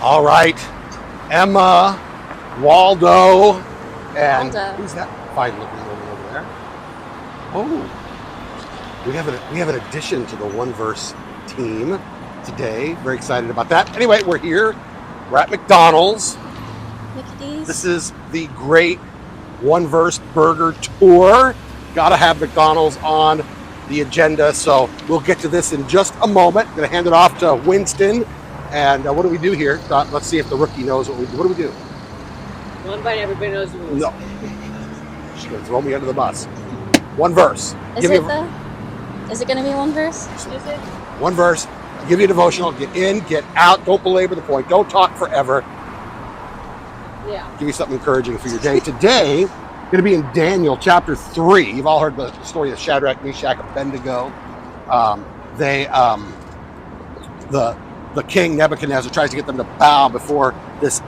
All right, Emma, Waldo, and Waldo. who's that fine looking woman over there? Oh, we have an addition to the one verse team today. Very excited about that. Anyway, we're here. We're at McDonald's. Mickey D's. This is the great one verse burger tour. Got to have McDonald's on the agenda, so we'll get to this in just a moment. Gonna hand it off to Winston. And what do we do here? Let's see if the rookie knows what we do. What do we do? One bite, everybody knows the rules. No. She's going to throw me under the bus. One verse. Is it going to be one verse? Is it? One verse. I'll give you a devotional. Get in, get out. Don't belabor the point. Don't talk forever. Yeah. Give you something encouraging for your day. Today, going to be in Daniel chapter 3. You've all heard the story of Shadrach, Meshach, Abednego. The king Nebuchadnezzar tries to get them to bow before this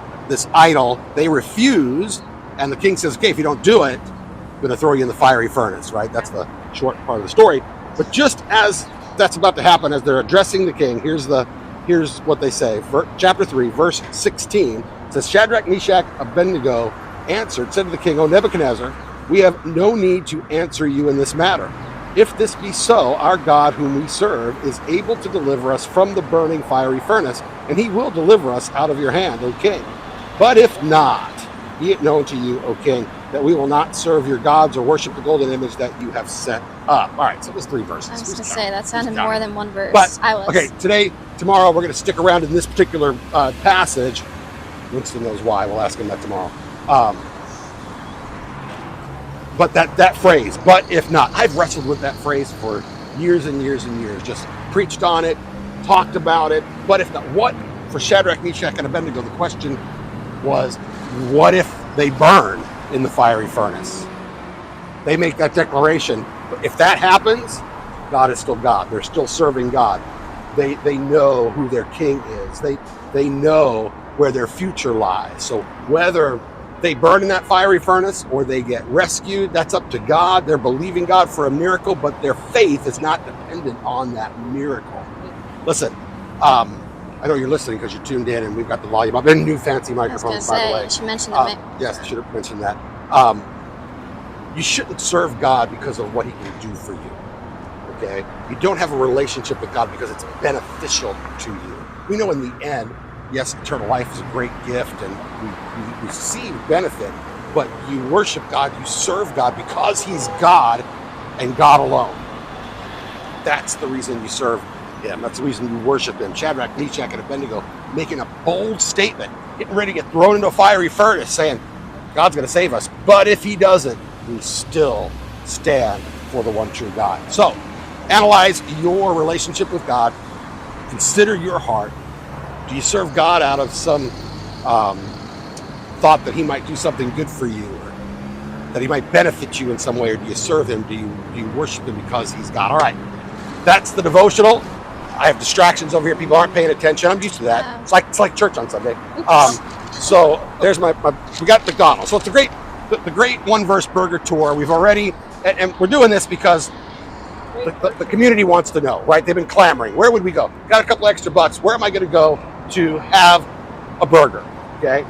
idol. They refuse, and the king says, "Okay, if you don't do it, I'm going to throw you in the fiery furnace." Right? That's the short part of the story. But just as that's about to happen, as they're addressing the king, here's what they say. Chapter 3, verse 16 says, "Shadrach, Meshach, Abednego answered, said to the king, O Nebuchadnezzar, we have no need to answer you in this matter. If this be so, our God whom we serve is able to deliver us from the burning fiery furnace, and he will deliver us out of your hand, O king. But if not, be it known to you, O king, that we will not serve your gods or worship the golden image that you have set up." All right, so it was 3 verses. I was going to say, that sounded more than one verse. But, I was. okay, tomorrow, we're going to stick around in this particular passage. Winston knows why. We'll ask him that tomorrow. But that phrase, but if not, I've wrestled with that phrase for years and years and years. Just preached on it, talked about it. But if not, what for Shadrach, Meshach, and Abednego? The question was, what if they burn in the fiery furnace? They make that declaration. But if that happens, God is still God. They're still serving God. They know who their king is. They know where their future lies. So whether they burn in that fiery furnace or they get rescued, that's up to God. They're believing God for a miracle, but their faith is not dependent on that miracle. Listen, I know you're listening because you're tuned in and we've got the volume up and new fancy microphones, by the way. You should mention that. Yes, I should have mentioned that. You shouldn't serve God because of what he can do for you. Okay? You don't have a relationship with God because it's beneficial to you. We know in the end, yes, eternal life is a great gift and we receive benefit, but you worship God, you serve God because he's God and God alone. That's the reason you serve him. That's the reason you worship him. Shadrach, Meshach, and Abednego making a bold statement, getting ready to get thrown into a fiery furnace, saying, God's going to save us. But if he doesn't, we still stand for the one true God. So, analyze your relationship with God. Consider your heart. Do you serve God out of some thought that he might do something good for you, or that he might benefit you in some way, or do you serve him? Do you worship him because he's God? All right, that's the devotional. I have distractions over here. People aren't paying attention. I'm used to that. Yeah. It's like church on Sunday. So there's we got McDonald's. So it's the great one verse burger tour. We've already, and we're doing this because the community wants to know, right? They've been clamoring. Where would we go? Got a couple extra bucks. Where am I going to go to have a burger? Okay.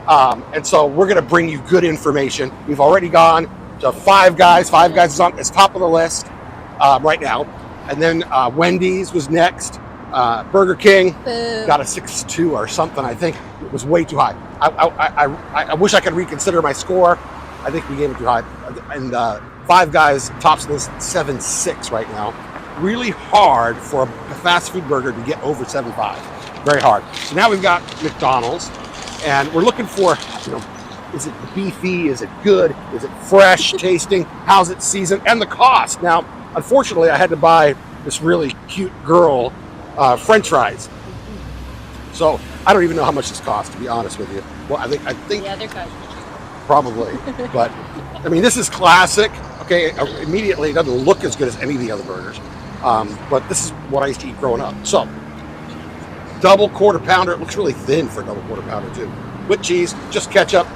And so we're going to bring you good information. We've already gone to Five Guys. Five Guys is top of the list right now. And then Wendy's was next. Burger King got a 6.2 or something. I think it was way too high. I wish I could reconsider my score. I think we gave it too high. And Five Guys tops list 7.6 right now. Really hard for a fast food burger to get over 7.5. Very hard. So now we've got McDonald's, and we're looking for, is it beefy? Is it good? Is it fresh tasting? How's it seasoned? And the cost. Now, unfortunately, I had to buy this really cute girl French fries. So I don't even know how much this costs, to be honest with you. Well, I think Yeah, they're good. probably, but I mean, this is classic. Okay, immediately it doesn't look as good as any of the other burgers, but this is what I used to eat growing up. So, double quarter pounder. It looks really thin for a double quarter pounder too. With cheese, just ketchup.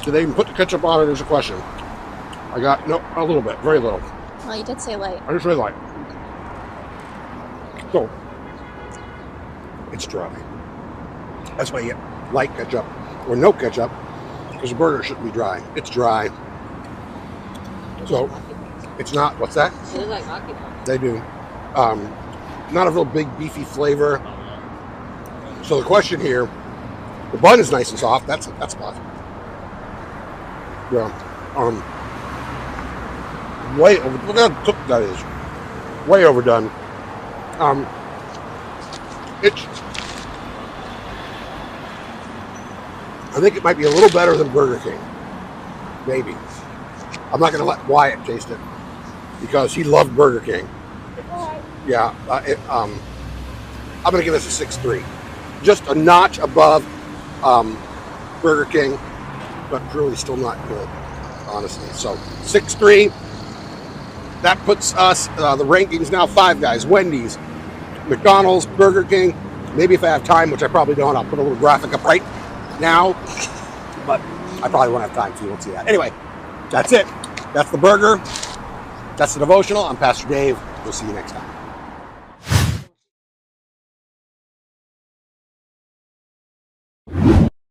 Do they even put the ketchup on it? Is a question. I got a little bit, very little. Well, you did say light. I just really like. So it's dry. That's why you get light ketchup or no ketchup, because the burger shouldn't be dry. It's dry. So it's not. What's that? It looks like hockey pucks. They do. Not a real big beefy flavor. So the question here, the bun is nice and soft. That's positive. Yeah. Way over. Look how cooked that is. Way overdone. I think it might be a little better than Burger King. Maybe. I'm not going to let Wyatt taste it because he loved Burger King. Yeah. I'm going to give this a 6.3. Just a notch above Burger King, but really still not good, honestly. So 6.3. That puts us, the rankings now, Five Guys, Wendy's, McDonald's, Burger King. Maybe if I have time, which I probably don't, I'll put a little graphic up right now. But I probably won't have time, so you won't see that. Anyway, that's it. That's the burger. That's the devotional. I'm Pastor Dave. We'll see you next time.